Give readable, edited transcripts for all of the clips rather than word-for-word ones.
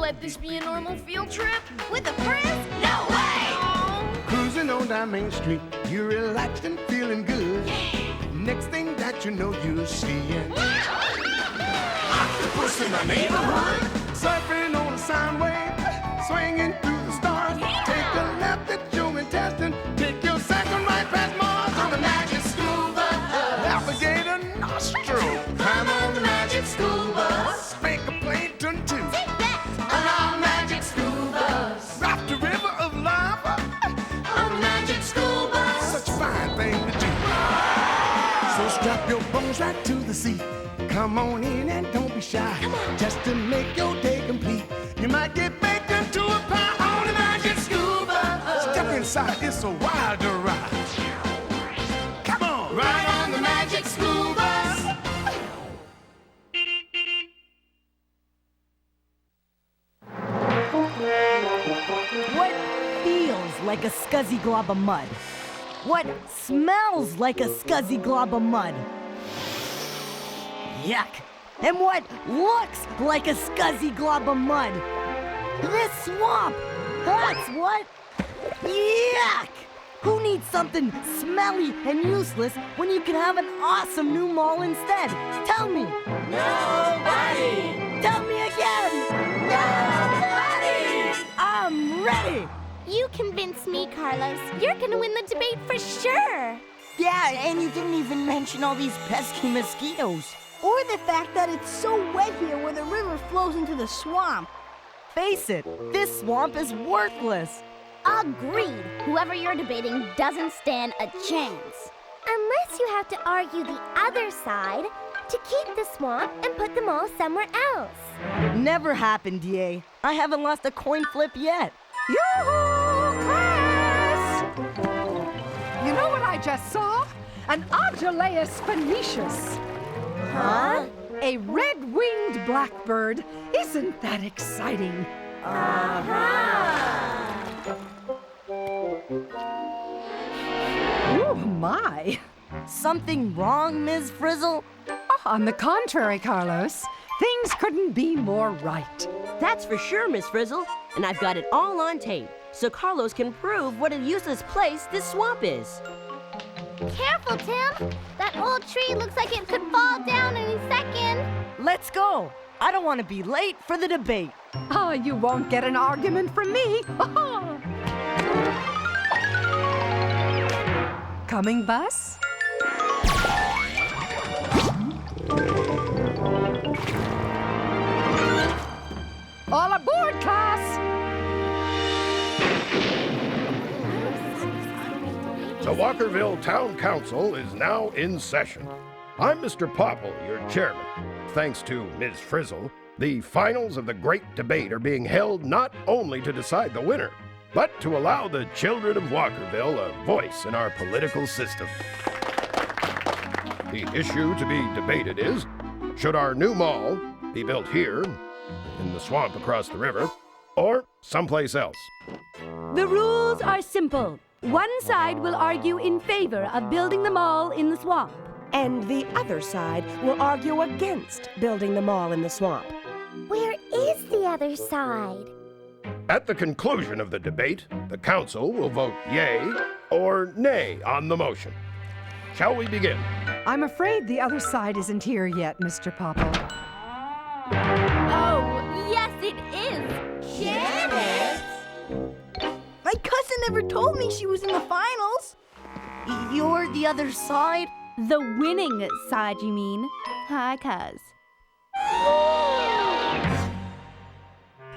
let this be a normal field trip? With a friend? No way! Cruising on down Main Street, you're relaxed and feeling good. Next thing that you know, you're seeing octopus in the neighborhood. Surfing on a sound wave, swinging through the stars. Take a left at your intestine, take your second right past Mars on the magic school bus. Alligator nostril, climb on the magic school bus. Spank a Plankton too. Take that! On our magic school bus. Rock the river of lava on the magic school bus. Such a fine thing to do. So strap your bones right to the seat. Come on in and don't be shy. Just to make your day complete. You might get baked into a pie on the magic school bus. Step inside, it's a wilder ride. Come on, ride on the magic school bus. What feels like a scuzzy glob of mud? What smells like a scuzzy glob of mud? Yuck. And what looks like a scuzzy glob of mud? This swamp! That's what? Yuck! Who needs something smelly and useless when you can have an awesome new mall instead? Tell me! Nobody! Tell me again! Nobody! I'm ready! You convinced me, Carlos. You're gonna win the debate for sure. Yeah, and you didn't even mention all these pesky mosquitoes. Or the fact that it's so wet here where the river flows into the swamp. Face it, this swamp is worthless. Agreed. Whoever you're debating doesn't stand a chance. Unless you have to argue the other side to keep the swamp and put them all somewhere else. Never happened, DA. I haven't lost a coin flip yet. Yoo-hoo, class! You know what I just saw? An Argelaeus phoenicius. Huh? A red-winged blackbird. Isn't that exciting? Oh, my. Something wrong, Ms. Frizzle? On the contrary, Carlos. Things couldn't be more right. That's for sure, Miss Frizzle. And I've got it all on tape, so Carlos can prove what a useless place this swamp is. Careful, Tim. That old tree looks like it could fall down any second. Let's go. I don't want to be late for the debate. Oh, you won't get an argument from me. Coming, bus? All aboard, class! The Walkerville Town Council is now in session. I'm Mr. Popple, your chairman. Thanks to Ms. Frizzle, the finals of the great debate are being held not only to decide the winner, but to allow the children of Walkerville a voice in our political system. The issue to be debated is, should our new mall be built here, in the swamp across the river, or someplace else? The rules are simple. One side will argue in favor of building the mall in the swamp. And the other side will argue against building the mall in the swamp. Where is the other side? At the conclusion of the debate, the council will vote yay or nay on the motion. Shall we begin? I'm afraid the other side isn't here yet, Mr. Popple. Oh, yes, it is. Janet! My cousin never told me she was in the finals. You're the other side? The winning side, you mean? Hi, cuz.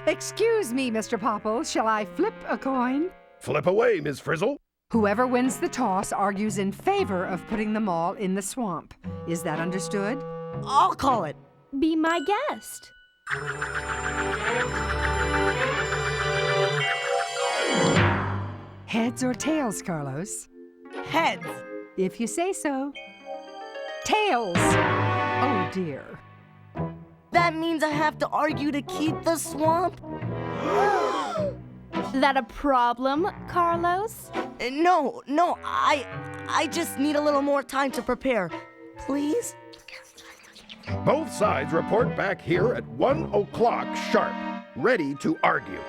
Excuse me, Mr. Popple. Shall I flip a coin? Flip away, Ms. Frizzle. Whoever wins the toss argues in favor of putting the mall in the swamp. Is that understood? I'll call it. Be my guest. Heads or tails, Carlos? Heads. If you say so. Tails! Oh, dear. That means I have to argue to keep the swamp? That a problem, Carlos? No, I just need a little more time to prepare. Please? Both sides report back here at 1 o'clock sharp. ready to argue.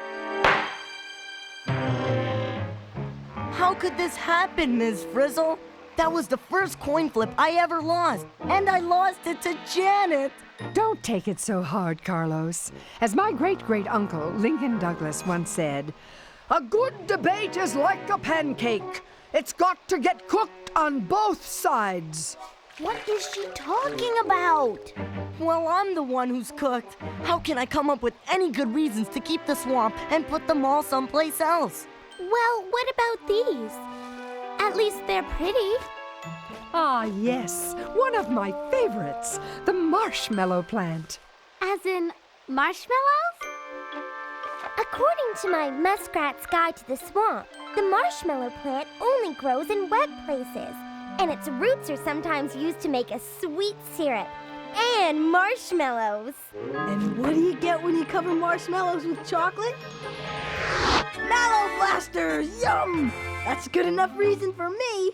How could this happen, Ms. Frizzle? That was the first coin flip I ever lost, and I lost it to Janet. Don't take it so hard, Carlos. As my great-great-uncle, Lincoln Douglas, once said, "A good debate is like a pancake. It's got to get cooked on both sides." What is she talking about? Well, I'm the one who's cooked. How can I come up with any good reasons to keep the swamp and put them all someplace else? Well, what about these? At least they're pretty. Ah, yes, one of my favorites, the marshmallow plant. As in marshmallows? According to my Muskrat's Guide to the Swamp, the marshmallow plant only grows in wet places, and its roots are sometimes used to make a sweet syrup and marshmallows. And what do you get when you cover marshmallows with chocolate? Mallow blasters! Yum! That's good enough reason for me.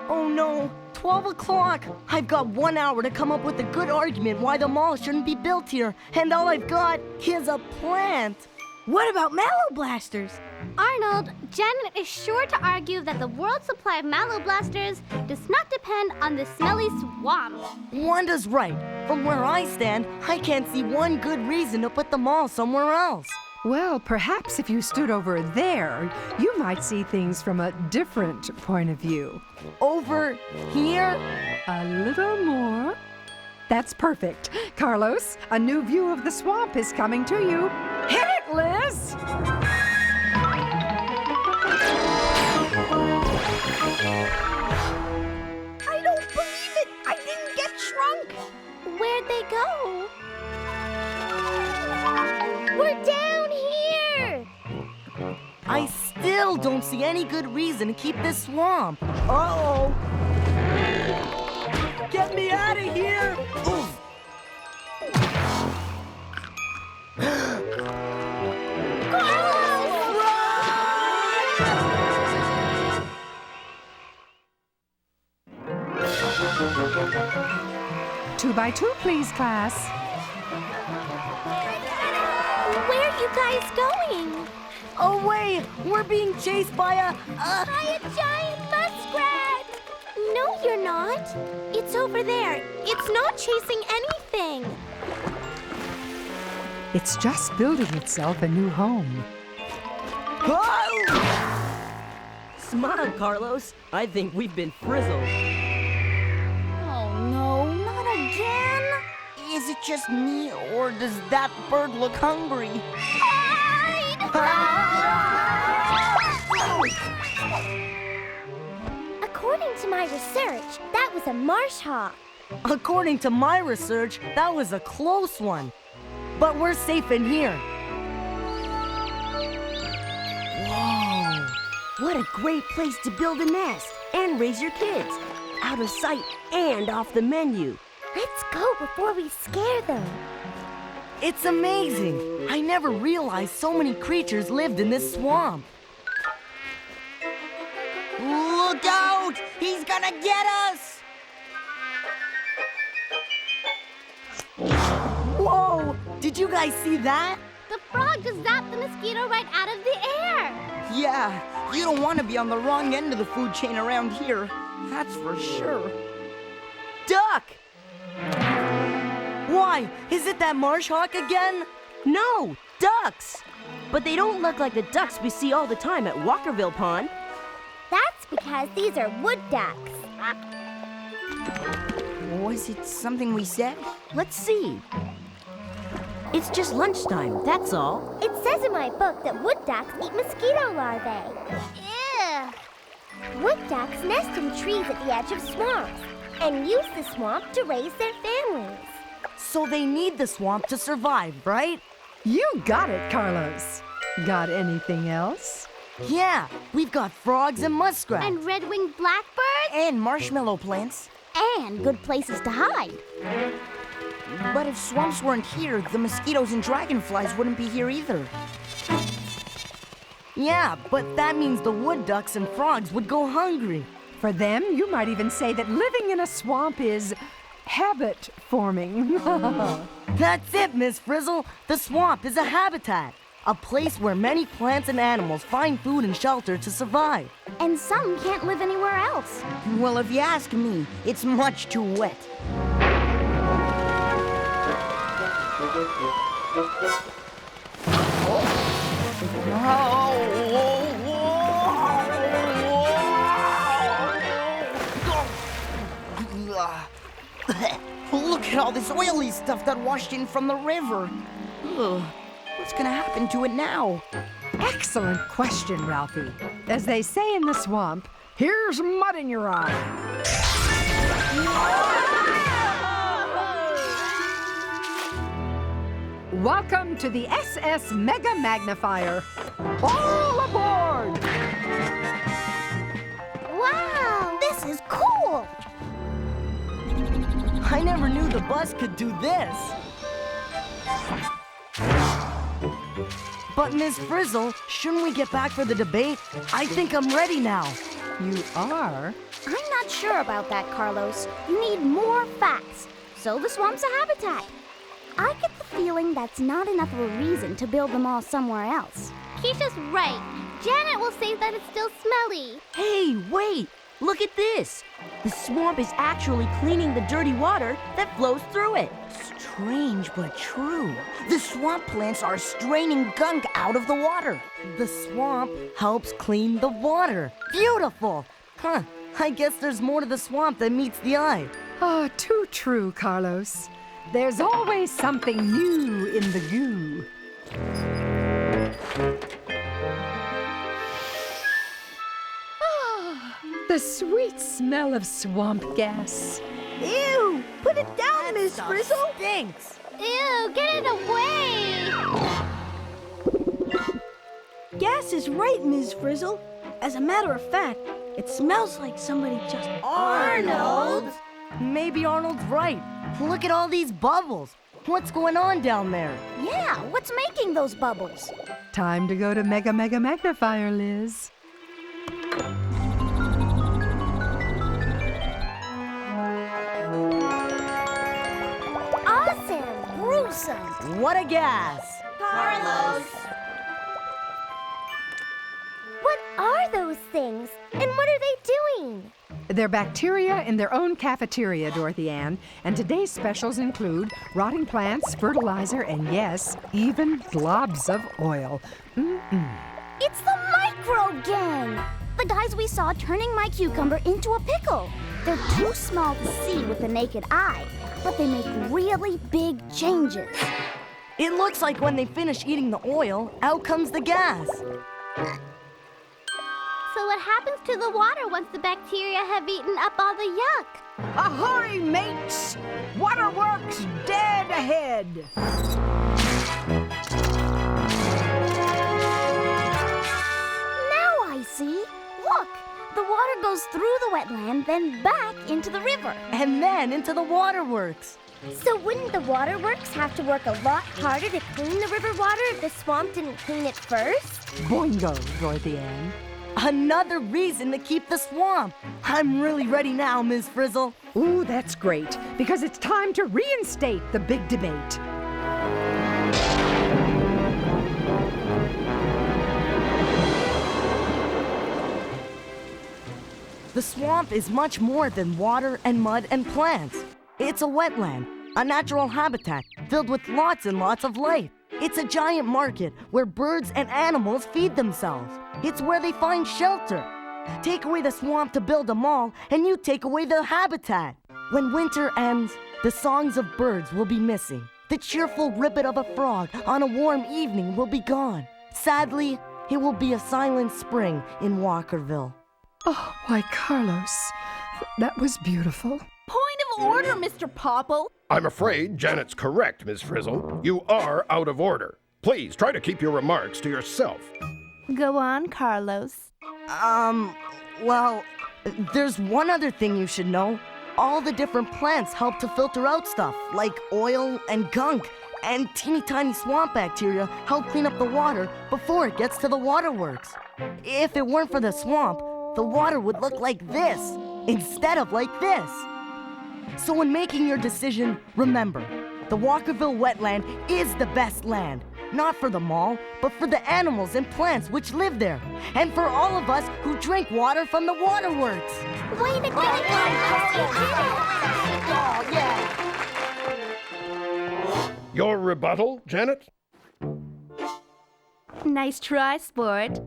Oh no, 12 o'clock. I've got 1 hour to come up with a good argument why the mall shouldn't be built here, and all I've got is a plant. What about mallow blasters? Arnold, Janet is sure to argue that the world's supply of mallow blasters does not depend on the smelly swamp. Wanda's right. From where I stand, I can't see one good reason to put the mall somewhere else. Well, perhaps if you stood over there, you might see things from a different point of view. Over here? A little more. That's perfect. Carlos, a new view of the swamp is coming to you. Hit it, Liz! I don't believe it! I didn't get shrunk! Where'd they go? We're down here! I still don't see any good reason to keep this swamp. Uh-oh! Get me out of here! Oof. Two by two, please, class. Where are you guys going? Away! We're being chased by a Giant muskrat! No, you're not. It's over there. It's not chasing anything. It's just building itself a new home. Smile, Carlos. I think we've been frizzled. Oh no, not again! Is it just me, or does that bird look hungry? According to my research, that was a marsh hawk. According to my research, that was a close one. But we're safe in here. Whoa! What a great place to build a nest and raise your kids. Out of sight and off the menu. Let's go before we scare them. It's amazing. I never realized so many creatures lived in this swamp. Look out! He's gonna get us! Whoa! Did you guys see that? The frog just zapped the mosquito right out of the air. Yeah, you don't want to be on the wrong end of the food chain around here. That's for sure. Duck! Why? Is it that marsh hawk again? No, ducks. But they don't look like the ducks we see all the time at Walkerville Pond. That's because these are wood ducks. Was it something we said? Let's see. It's just lunchtime, that's all. It says in my book that wood ducks eat mosquito larvae. Ew! Wood ducks nest in trees at the edge of swamps and use the swamp to raise their families. So they need the swamp to survive, right? You got it, Carlos. Got anything else? Yeah, we've got frogs and muskrats. And red-winged blackbirds. And marshmallow plants. And good places to hide. But if swamps weren't here, the mosquitoes and dragonflies wouldn't be here either. Yeah, but that means the wood ducks and frogs would go hungry. For them, you might even say that living in a swamp is habit forming. That's it, Miss Frizzle. The swamp is a habitat. A place where many plants and animals find food and shelter to survive. And some can't live anywhere else. Well, if you ask me, it's much too wet. Look at all this oily stuff that washed in from the river. Ugh. What's gonna happen to it now? Excellent question, Ralphie. As they say in the swamp, here's mud in your eye. Welcome to the SS Mega Magnifier. All aboard! Wow, this is cool. I never knew the bus could do this. But Miss Frizzle, shouldn't we get back for the debate? I think I'm ready now. You are? I'm not sure about that, Carlos. You need more facts. So the swamp's a habitat. I get the feeling that's not enough of a reason to build them all somewhere else. Keisha's right. Janet will say that it's still smelly. Hey, wait! Look at this! The swamp is actually cleaning the dirty water that flows through it. Strange but true. The swamp plants are straining gunk out of the water. The swamp helps clean the water. Beautiful! Huh, I guess there's more to the swamp than meets the eye. Ah, too true, Carlos. There's always something new in the goo. The sweet smell of swamp gas. Ew! Put it down, Miss Frizzle! Stinks! Ew, get it away! Gas is right, Miss Frizzle. As a matter of fact, it smells like somebody just... Arnold! Maybe Arnold's right. Look at all these bubbles. What's going on down there? Yeah, what's making those bubbles? Time to go to Mega Magnifier, Liz. Awesome! Gruesome! What a gas! Carlos! What are those things? And what are they doing? They're bacteria in their own cafeteria, Dorothy Ann, and today's specials include rotting plants, fertilizer, and yes, even globs of oil. It's the Micro Gang! The guys we saw turning my cucumber into a pickle. They're too small to see with the naked eye, but they make really big changes. It looks like when they finish eating the oil, out comes the gas. So what happens to the water once the bacteria have eaten up all the yuck? Ahoy, mates! Waterworks dead ahead! Now I see. Look, the water goes through the wetland, then back into the river. And then into the waterworks. So wouldn't the waterworks have to work a lot harder to clean the river water if the swamp didn't clean it first? Boingo, Dorothy Ann. Another reason to keep the swamp. I'm really ready now, Miss Frizzle. Ooh, that's great, because it's time to reinstate the big debate. The swamp is much more than water and mud and plants. It's a wetland, a natural habitat filled with lots and lots of life. It's a giant market where birds and animals feed themselves. It's where they find shelter. Take away the swamp to build a mall, and you take away the habitat. When winter ends, the songs of birds will be missing. The cheerful ribbit of a frog on a warm evening will be gone. Sadly, it will be a silent spring in Walkerville. Oh, why, Carlos, that was beautiful. Point of order, Mr. Popple. I'm afraid Janet's correct, Miss Frizzle. You are out of order. Please try to keep your remarks to yourself. Go on, Carlos. Well, there's one other thing you should know. All the different plants help to filter out stuff like oil and gunk, and teeny tiny swamp bacteria help clean up the water before it gets to the waterworks. If it weren't for the swamp, the water would look like this instead of like this. So when making your decision, remember, the Walkerville wetland is the best land. Not for the mall, but for the animals and plants which live there. And for all of us who drink water from the waterworks. Way to go, Carlos! You did it! Oh, yeah! Your rebuttal, Janet? Nice try, sport.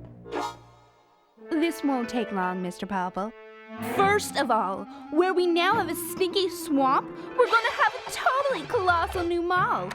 This won't take long, Mr. Popple. First of all, where we now have a stinky swamp, we're gonna have a totally colossal new mall.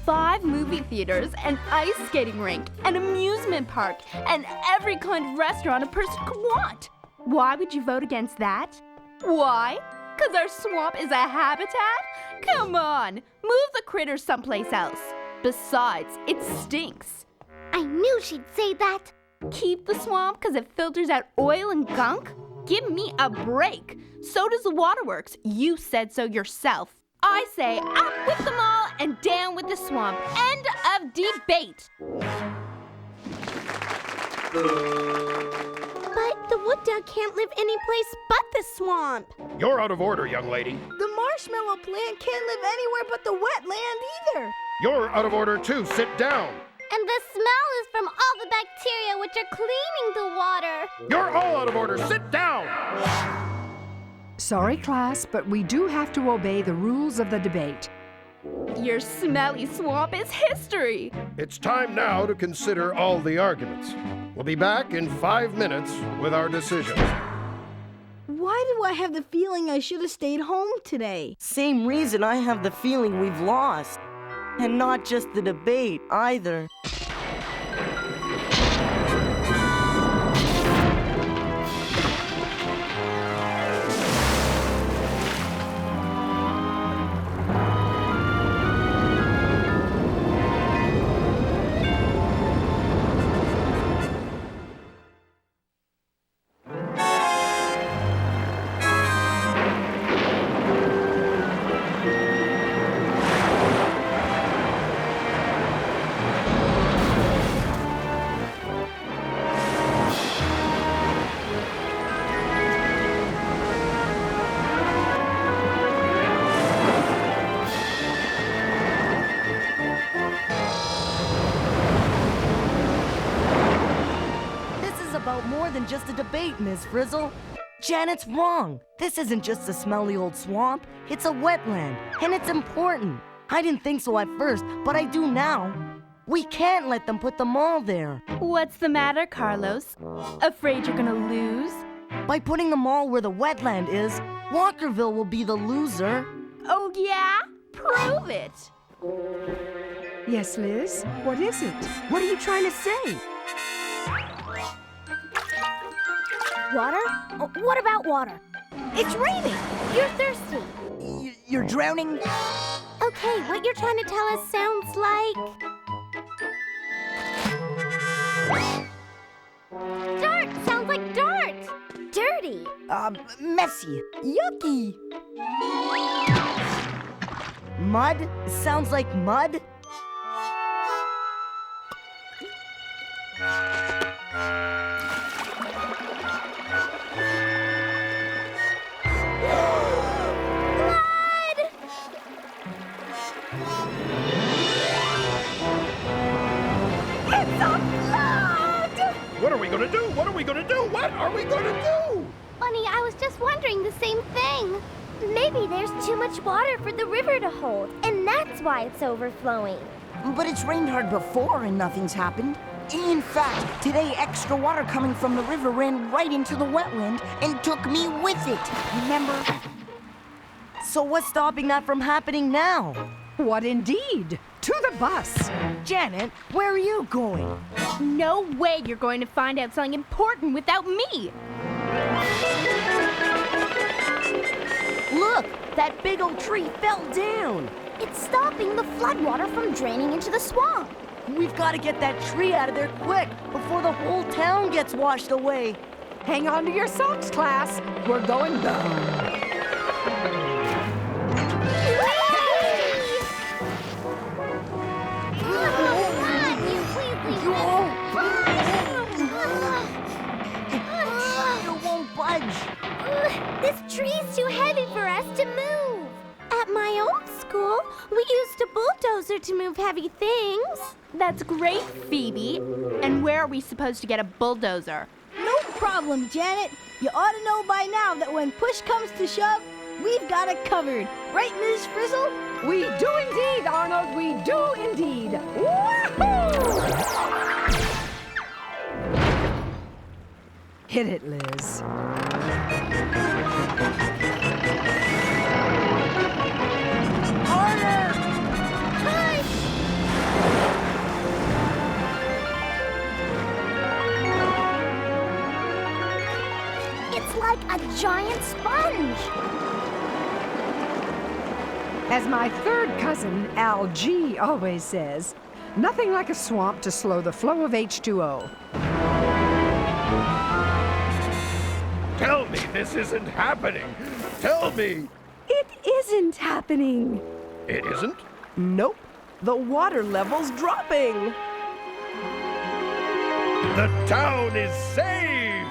5 movie theaters, an ice skating rink, an amusement park, and every kind of restaurant a person could want. Why would you vote against that? Why? 'Cause our swamp is a habitat? Come on, move the critters someplace else. Besides, it stinks. I knew she'd say that. Keep the swamp 'cause it filters out oil and gunk? Give me a break. So does the waterworks. You said so yourself. I say up with the mall and down with the swamp. End of debate. But the wood duck can't live anyplace but the swamp. You're out of order, young lady. The marshmallow plant can't live anywhere but the wetland either. You're out of order too. Sit down. And the smell is from all the bacteria which are cleaning the water. You're all out of order. Sit down. Sorry, class, but we do have to obey the rules of the debate. Your smelly swamp is history. It's time now to consider all the arguments. We'll be back in 5 minutes with our decisions. Why do I have the feeling I should have stayed home today? Same reason I have the feeling we've lost. And not just the debate, either. About more than just a debate, Ms. Frizzle. Janet's wrong. This isn't just a smelly old swamp. It's a wetland, and it's important. I didn't think so at first, but I do now. We can't let them put the mall there. What's the matter, Carlos? Afraid you're gonna lose? By putting the mall where the wetland is, Walkerville will be the loser. Oh yeah? Prove it. Yes, Liz? What is it? What are you trying to say? Water? Oh, what about water? It's raining. You're thirsty. You're drowning? Okay, what you're trying to tell us sounds like... Dirt! Sounds like dirt! Dirty! Messy. Yucky. Mud? Sounds like mud? What are we gonna do? What are we gonna do? What are we gonna do? Bunny, I was just wondering the same thing. Maybe there's too much water for the river to hold, and that's why it's overflowing. But it's rained hard before and nothing's happened. In fact, today extra water coming from the river ran right into the wetland and took me with it. Remember? So what's stopping that from happening now? What indeed? To the bus! Janet, where are you going? No way you're going to find out something important without me. Look, that big old tree fell down. It's stopping the floodwater from draining into the swamp. We've got to get that tree out of there quick before the whole town gets washed away. Hang on to your socks, class. We're going down. cool. We used a bulldozer to move heavy things. That's great, Phoebe. And where are we supposed to get a bulldozer? No problem, Janet. You ought to know by now that when push comes to shove, we've got it covered. Right, Ms. Frizzle? We do indeed, Arnold. We do indeed. Woohoo! Hit it, Liz. It's like a giant sponge. As my third cousin, Al G, always says, nothing like a swamp to slow the flow of H2O. Tell me this isn't happening. Tell me. It isn't happening. It isn't? Nope. The water level's dropping. The town is saved!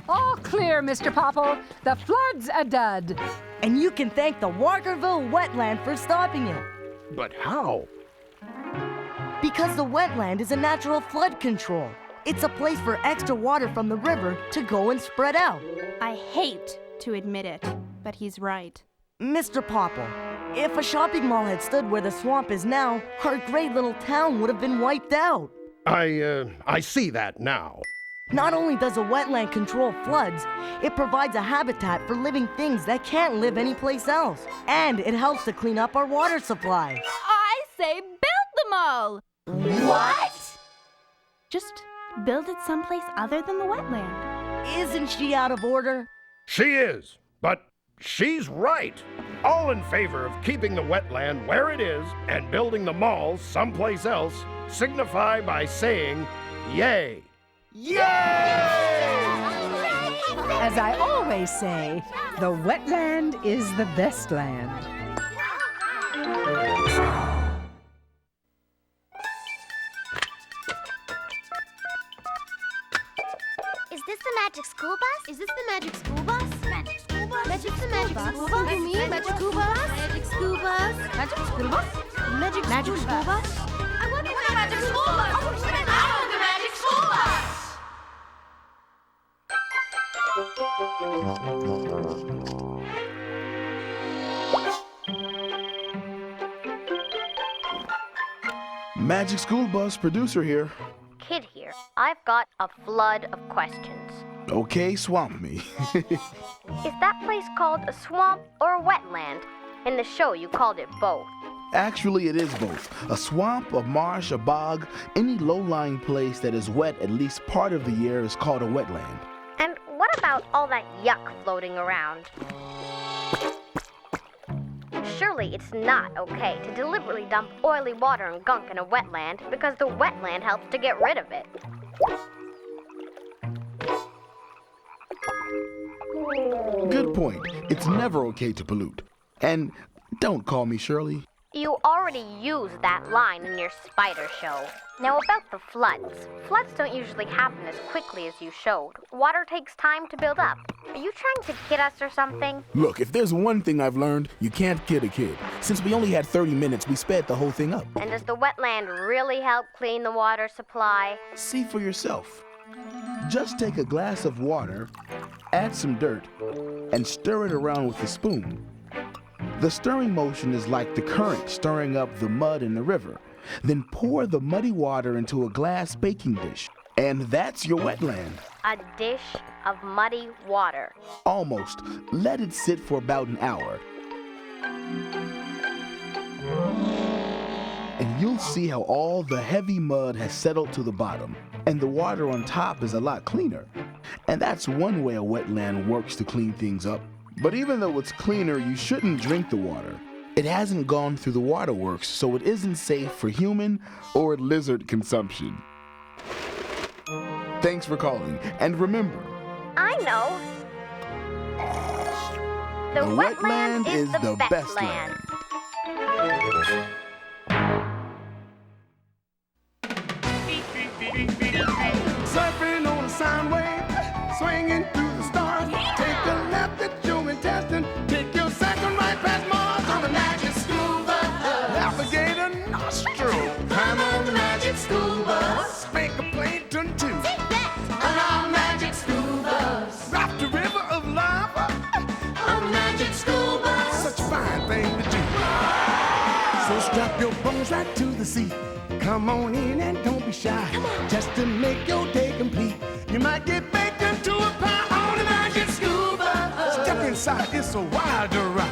All clear, Mr. Popple. The flood's a dud. And you can thank the Walkerville wetland for stopping it. But how? Because the wetland is a natural flood control. It's a place for extra water from the river to go and spread out. I hate to admit it, but he's right. Mr. Popple, if a shopping mall had stood where the swamp is now, our great little town would have been wiped out. I see that now. Not only does a wetland control floods, it provides a habitat for living things that can't live anyplace else. And it helps to clean up our water supply. I say build the mall! What? Just build it someplace other than the wetland. Isn't she out of order? She is, but she's right. All in favor of keeping the wetland where it is and building the mall someplace else signify by saying, yay. Yay! As I always say, the wetland is the best land. Is this the magic school bus? Is this the magic school bus? Magic school bus? Magic the magic school bus? You mean magic school bus? Magic school bus? Magic school bus? Magic school bus? I want the magic school bus! I want the magic school bus! Magic School Bus producer here. Kid here. I've got a flood of questions. Okay, swamp me. Is that place called a swamp or a wetland? In the show, you called it both. Actually, it is both. A swamp, a marsh, a bog, any low-lying place that is wet at least part of the year is called a wetland. And what about all that yuck floating around? Surely it's not okay to deliberately dump oily water and gunk in a wetland because the wetland helps to get rid of it. Good point. It's never okay to pollute. And don't call me Shirley. You already used that line in your spider show. Now about the floods. Floods don't usually happen as quickly as you showed. Water takes time to build up. Are you trying to kid us or something? Look, if there's one thing I've learned, you can't kid a kid. Since we only had 30 minutes, we sped the whole thing up. And does the wetland really help clean the water supply? See for yourself. Just take a glass of water, add some dirt, and stir it around with a spoon. The stirring motion is like the current stirring up the mud in the river. Then pour the muddy water into a glass baking dish. And that's your wetland. A dish of muddy water. Almost. Let it sit for about an hour. And you'll see how all the heavy mud has settled to the bottom. And the water on top is a lot cleaner. And that's one way a wetland works to clean things up. But even though it's cleaner, you shouldn't drink the water. It hasn't gone through the waterworks, so it isn't safe for human or lizard consumption. Thanks for calling, and remember, I know. The wetland is the best land. Surfing on a sound wave, swinging through the stars. right to the seat. Come on in and don't be shy. Just to make your day complete. You might get baked into a pie on a magic school bus. Step inside, it's a wilder ride.